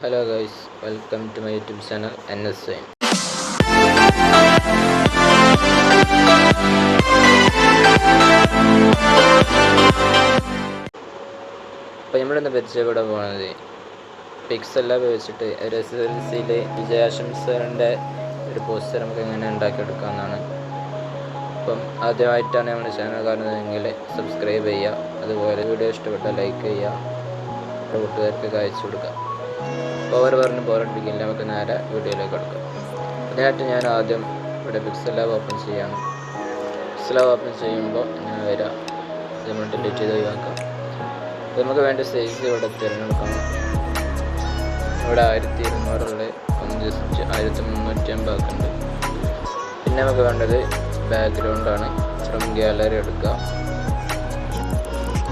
Hello guys, welcome to my YouTube channel NSI. അപ്പോൾ നമ്മളിന്ന് പരിചയപ്പെടാൻ പോകുന്നത് പിക്സൽ ലാബ് വെച്ചിട്ട് ഒരു SSLCയിൽ വിജയാശംസകളുടെ ഒരു പോസ്റ്റർ നമുക്ക് എങ്ങനെ ഉണ്ടാക്കിയെടുക്കാമെന്നാണ്. അപ്പം ആദ്യമായിട്ടാണ് നമ്മുടെ ചാനൽ കാണുന്നതെങ്കിൽ സബ്സ്ക്രൈബ് ചെയ്യുക, അതുപോലെ വീഡിയോ ഇഷ്ടപ്പെട്ടാൽ ലൈക്ക് ചെയ്യുക, കൂട്ടുകാർക്ക് അയച്ചു കൊടുക്കുക. പവർ പറഞ്ഞ് ബോറടിപ്പിക്കില്ല, നമുക്ക് നേരെ വീഡിയോയിലേക്ക് എടുക്കാം. അതിനായിട്ട് ഞാൻ ആദ്യം ഇവിടെ പിക്സൽ ലാബ് ഓപ്പൺ ചെയ്യാണ്. പിക്സൽ ലാബ് ഓപ്പൺ ചെയ്യുമ്പോൾ ഇങ്ങനെ വരാം, നമ്മൾ ഡിലീറ്റ് ചെയ്ത് ഒഴിവാക്കാം. അപ്പോൾ നമുക്ക് വേണ്ട സൈസ് ഇവിടെ തിരഞ്ഞെടുക്കണം. ഇവിടെ 1200 ജസ്റ്റ് 1350 ആക്കുന്നുണ്ട്. പിന്നെ നമുക്ക് വേണ്ടത് ബാക്ക്ഗ്രൗണ്ടാണ്. ഫ്രം ഗാലറി എടുക്കുക.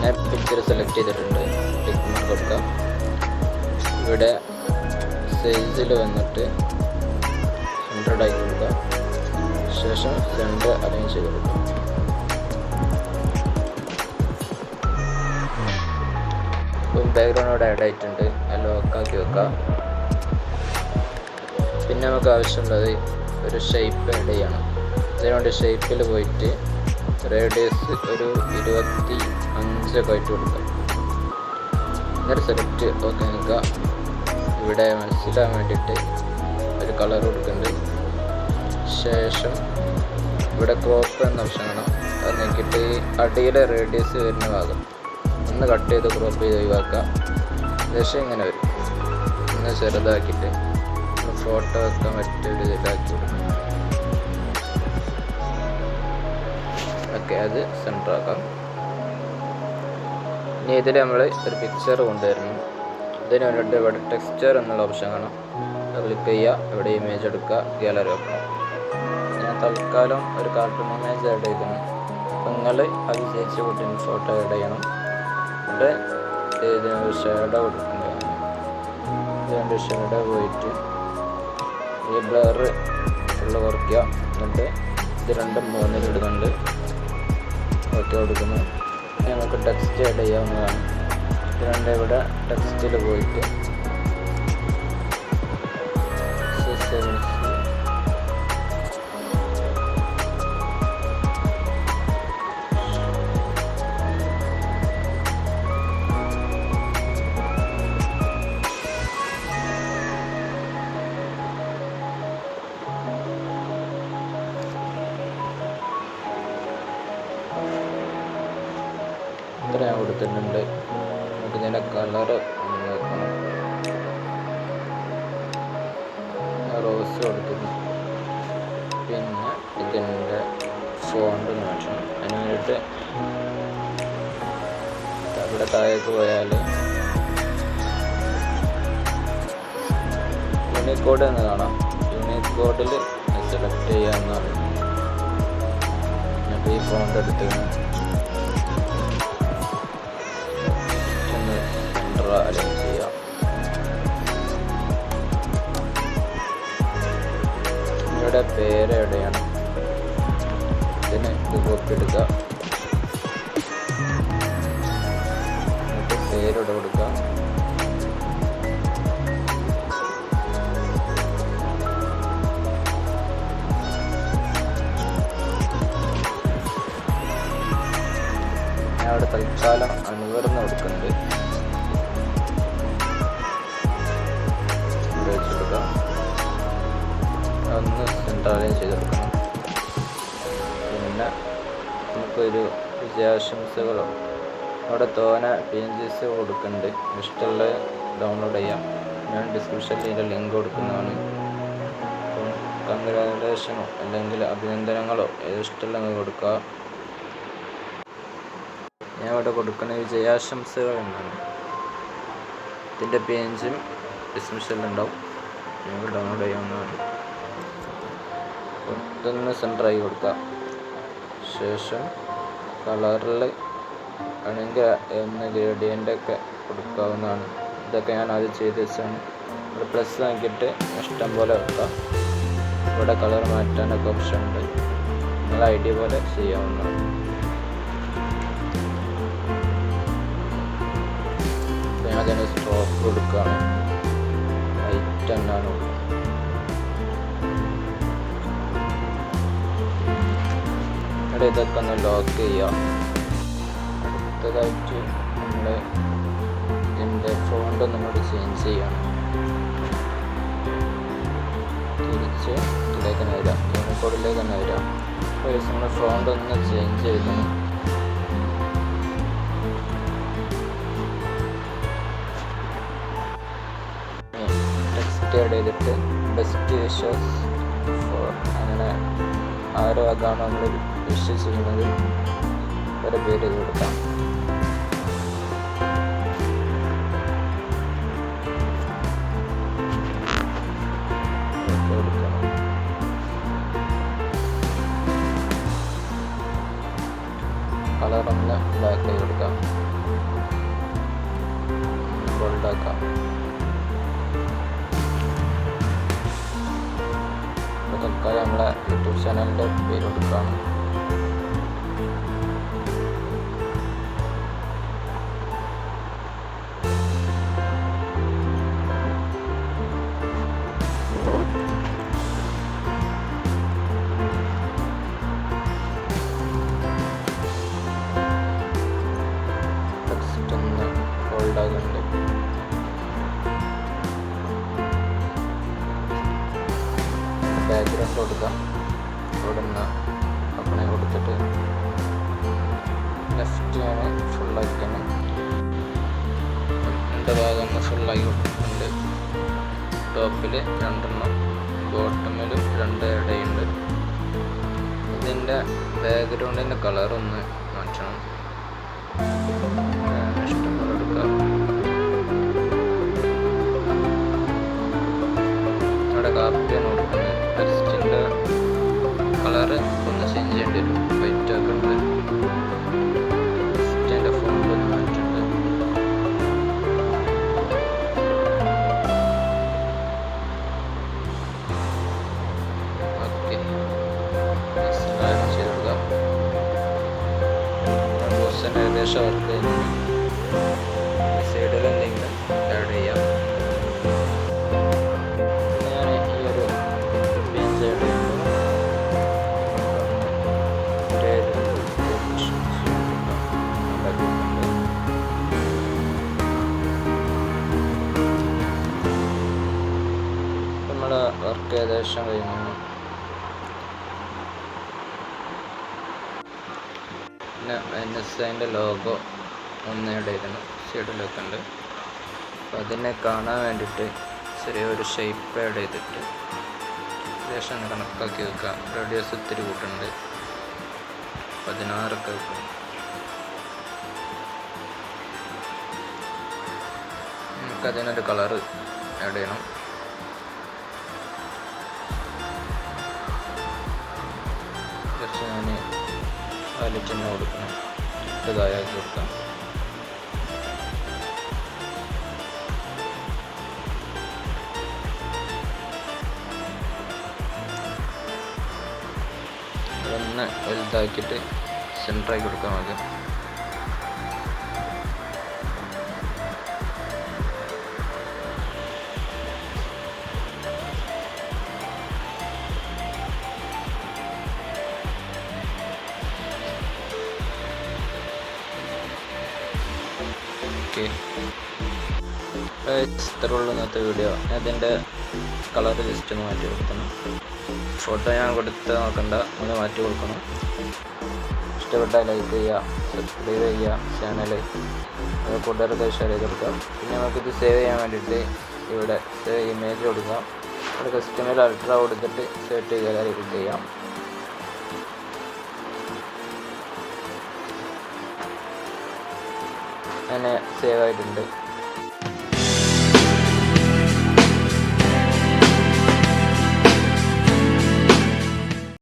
ഞാൻ പിക്ചർ സെലക്ട് ചെയ്തിട്ടുണ്ട്, ടിക്ക് മാർക്ക് കൊടുക്കുക. ഇവിടെ സൈസിൽ വന്നിട്ട് 100 ആക്കി കൊടുക്കുക. ശേഷം സെൻറ്റർ അറേഞ്ച് ചെയ്ത് കൊടുക്കുക. ഇപ്പം ബാക്ക്ഗ്രൗണ്ട് ഇവിടെ ആഡ് ആയിട്ടുണ്ട്, അത് ലോക്കാക്കി വെക്കുക. പിന്നെ നമുക്ക് ആവശ്യമുള്ളത് ഒരു ഷേപ്പ് ആഡ് ചെയ്യണം. അതിനുവേണ്ടി ഷേപ്പിൽ പോയിട്ട് റേഡിയസ് ഒരു 25 ഒക്കെ ആയിട്ട് കൊടുക്കുക. എന്നിട്ട് സെലക്ട് ഓക്കെ നിൽക്കുക. ഇവിടെ മനസ്സിലാൻ വേണ്ടിയിട്ട് ഒരു കളർ കൊടുക്കുന്നുണ്ട്. ശേഷം ഇവിടെ ക്രോപ്പ് എന്ന ഓപ്ഷൻ കാണാം, അത് നോക്കിയിട്ട് അടിയിലെ റേഡിയസ് വരുന്ന ഭാഗം ഒന്ന് കട്ട് ചെയ്ത് ക്രോപ്പ് ചെയ്ത് ഒഴിവാക്കുക. ശേഷം ഇങ്ങനെ വരും. ഒന്ന് ചെറുതാക്കിയിട്ട് ഫോട്ടോ വെക്കാൻ പറ്റിയൊരു ഇതാക്കി കൊടുക്കും. ഓക്കെ, അത് സെൻറ്റർ ആക്കാം. ഇനി ഇതിൽ നമ്മൾ ഒരു പിക്ചർ കൊണ്ടുവരണം. ഇതിന് വേണ്ടിയിട്ട് ഇവിടെ ടെക്സ്ചർ എന്നുള്ള ഓപ്ഷൻ കാണാം, അത് ക്ലിക്ക് ചെയ്യുക. ഇവിടെ ഇമേജ് എടുക്കുക, ഗാലറി വെക്കണം. ഞാൻ തൽക്കാലം ഒരു കാർട്ടൂൺ ഇമേജ് ആഡ് ചെയ്തിരുന്നു. അപ്പം നിങ്ങൾ അത് വിജയിച്ച് കൂട്ടിന് ഫോട്ടോ ആഡ് ചെയ്യണം. എന്നിട്ട് ഇതിനൊരു ഷേഡോ കൊടുക്കേണ്ടതാണ്. ഇതിൻ്റെ ഷേഡോ പോയിട്ട് ഈ ബ്ലർ ഫുള്ള് കുറയ്ക്കുക. എന്നിട്ട് ഇത് 2-3 ഇടുന്നുണ്ട്, ഓക്കെ കൊടുക്കുന്നു. നമുക്ക് ടെക്സ്റ്റ് ആഡ് ചെയ്യാവുന്നതാണ്. ഇതിൻ്റെ ഇവിടെ ടെക്സ്റ്റിൽ പോയിട്ട് ഇത്ര ഞാൻ കൊടുത്തിട്ടുണ്ട്. നമുക്ക് ഇതിൻ്റെ കളറ് നോക്കണം. റോസ് കൊടുക്കുന്നു. പിന്നെ ഇതിൻ്റെ ഫോണ്ട് മാറ്റണം. അതിന് വേണ്ടിയിട്ട് ഇവിടെ താഴേക്ക് പോയാൽ യൂണിക്കോഡ് എന്ന് കാണാം. യൂണിക്കോഡിൽ സെലക്ട് ചെയ്യാവുന്നതാണ്. എന്നിട്ട് ഈ ഫോണ്ട് എടുത്ത് അലൈൻ ചെയ്യാം. ഇവിടെ പേര് എവിടെയാണ്, ഇതിന് ഇത് കോപ്പി എടുക്കുക. എന്നിട്ട് പേരിവിടെ കൊടുക്കുക. ഞാൻ അവിടെ തൽക്കാലം അനുവർന്ന് കൊടുക്കുന്നുണ്ട്. ഒന്ന് സെൻട്രലൈൻ ചെയ്തെടുക്കണം. പിന്നെ നമുക്കൊരു വിജയാശംസകളോ അവിടെ തോനെ PNGs കൊടുക്കുന്നുണ്ട്. ഇഷ്ടമുള്ള ഡൗൺലോഡ് ചെയ്യാം. ഞാൻ ഡിസ്ക്രിപ്ഷനിൽ ഇതിൻ്റെ ലിങ്ക് കൊടുക്കുന്നതാണ്. അപ്പം കൺഗ്രാജുലേഷനോ അല്ലെങ്കിൽ അഭിനന്ദനങ്ങളോ ഏത് ഇഷ്ടമുള്ള കൊടുക്കുക. ഞാൻ ഇവിടെ കൊടുക്കുന്ന വിജയാശംസകൾ എന്നാണ്. ഇതിൻ്റെ PNG ഡിസ്ക്രിപ്ഷനിലുണ്ടാവും, നിങ്ങൾക്ക് ഡൗൺലോഡ് ചെയ്യാവുന്നതാണ്. ഇതൊന്ന് സെൻറ്ററായി കൊടുക്കുക. ശേഷം കളറിൽ ആണെങ്കിൽ ഒന്ന് ഗ്രേഡിയൻ്റൊക്കെ കൊടുക്കാവുന്നതാണ്. ഇതൊക്കെ ഞാൻ ആദ്യം ചെയ്ത് വെച്ചാണ്. ഇവിടെ പ്ലസ് ആക്കിയിട്ട് ഇഷ്ടം പോലെ വെക്കുക. ഇവിടെ കളർ മാറ്റാനൊക്കെ ഓപ്ഷൻ ഉണ്ട്, നിങ്ങൾ ഐഡിയ പോലെ ചെയ്യാവുന്നതാണ്. ഞാൻ അതിന് സ്ട്രോക്ക് കൊടുക്കുകയാണ്. ടെന്നാണ്. ഇവിടെ ഇതൊക്കെ ഒന്ന് ലോക്ക് ചെയ്യാം. അടുത്തതായിട്ട് നമ്മൾ ഇതിൻ്റെ ഫോണ്ട് ഒന്നുകൂടി ചേഞ്ച് ചെയ്യണം. തിരിച്ച് ഇതിലേക്ക് തന്നെ വരാം, യൂണിക്കോഡിലേക്ക് തന്നെ വരാം. അപ്പോൾ നമ്മൾ ഫോണ്ട് ഒന്ന് ചേഞ്ച് ചെയ്യണം. ടെക്സ്റ്റ് ആഡ് ചെയ്തിട്ട് ബെസ്റ്റ് വിഷസ് ഫോർ അങ്ങനെ ആരോ അതാണ് നമ്മൾ വിഷ് ചെയ്യുന്നത് ഒരു പേര് ചെയ്ത് കൊടുക്കാം. കളറൊന്ന് ബ്ലാക്ക് ആയി കൊടുക്കാം, ബോൾഡാക്കാം. തൽക്കാലം നമ്മളെ യൂട്യൂബ് ചാനലിൻ്റെ പേര് കൊടുക്കാം. ടെക്സ്റ്റ് ഒന്ന് ബോൾഡാകുന്നുണ്ട്. ബാക്ക്ഗ്രൗണ്ട് കൊടുക്കാം. ഇവിടെ നിന്ന് ഓപ്പണെ കൊടുത്തിട്ട് ലെഫ്റ്റ് ഞാൻ ഫുള്ളാക്കിയാണ്. രണ്ട് ഭാഗം ഒന്ന് ഫുള്ളാക്കി കൊടുത്തിട്ടുണ്ട്. ടോപ്പിൽ 2 ബോട്ടമിലും 2 ഇടയുണ്ട്. ഇതിൻ്റെ ബാക്ക്ഗ്രൗണ്ടിൻ്റെ കളറൊന്ന് മാറ്റണം. ഇഷ്ടം പോലെ എടുക്കാം. അവിടെ കാപ്പിയാണ് കൊടുക്കുന്നത്. ടെക്സ്റ്റിൻ്റെ കളറ് ഒന്ന് ചേഞ്ച് ചെയ്യേണ്ടി വരും, വൈറ്റ് ആക്കേണ്ടി വരും. ടെക്സ്റ്റിൻ്റെ ഫോണ്ട് ഒന്ന് മാറ്റുന്നുണ്ട്. ഓക്കെ, ചെയ്ത് കൊടുക്കാം. ബോസിന് ഏകദേശം വർക്ക് ചെയ്യുന്നു. സൈഡിൽ എന്തെങ്കിലും ആഡ് ചെയ്യാം. നമ്മുടെ വർക്ക് ഏകദേശം കഴിഞ്ഞു. പിന്നെ NSIൻ്റെ ലോഗോ ഒന്ന് ഇടയിരുന്നു, സൈഡിലൊക്കെ ഉണ്ട്. അപ്പോൾ അതിനെ കാണാൻ വേണ്ടിയിട്ട് ചെറിയൊരു ഷേപ്പ് ആഡ് ചെയ്തിട്ട് ഏകദേശം കണക്കാക്കി വെക്കാം. റേഡിയസ് ഒത്തിരി കൂട്ടുണ്ട്, 16 വെക്കും. നമുക്കതിനൊരു കളറ് ആഡ് ചെയ്യണം. കുറച്ച് ഞാൻ വയലറ്റ് തന്നെ കൊടുക്കണം, ഇതാക്കി കൊടുക്കാം. അതൊന്ന് വലുതാക്കിയിട്ട് സെൻറ്ററാക്കി കൊടുക്കാം നമുക്ക്. ഇത്രയുള്ള ഇന്നത്തെ വീഡിയോ. അതിൻ്റെ കളർ ജസ്റ്റ് ഒന്ന് മാറ്റി കൊടുക്കണം. ഫോട്ടോ ഞാൻ കൊടുത്ത് നോക്കണ്ട, ഒന്ന് മാറ്റി കൊടുക്കണം. ഇഷ്ടപ്പെട്ടാൽ ലൈക്ക് ചെയ്യുക, സബ്സ്ക്രൈബ് ചെയ്യുക ചാനൽ, കൂട്ടുകാർക്ക് ഷെയർ ചെയ്ത് കൊടുക്കാം. പിന്നെ നമുക്കിത് സേവ് ചെയ്യാൻ വേണ്ടിയിട്ട് ഇവിടെ സേവ് ഇമേജ് കൊടുക്കാം. ഇവിടെ കസ്റ്റമർ അൾട്രാ കൊടുത്തിട്ട് സെറ്റ് ചെയ്താൽ ക്ലിക്ക് ചെയ്യാം. അങ്ങനെ സേവ് ആയിട്ടുണ്ട്.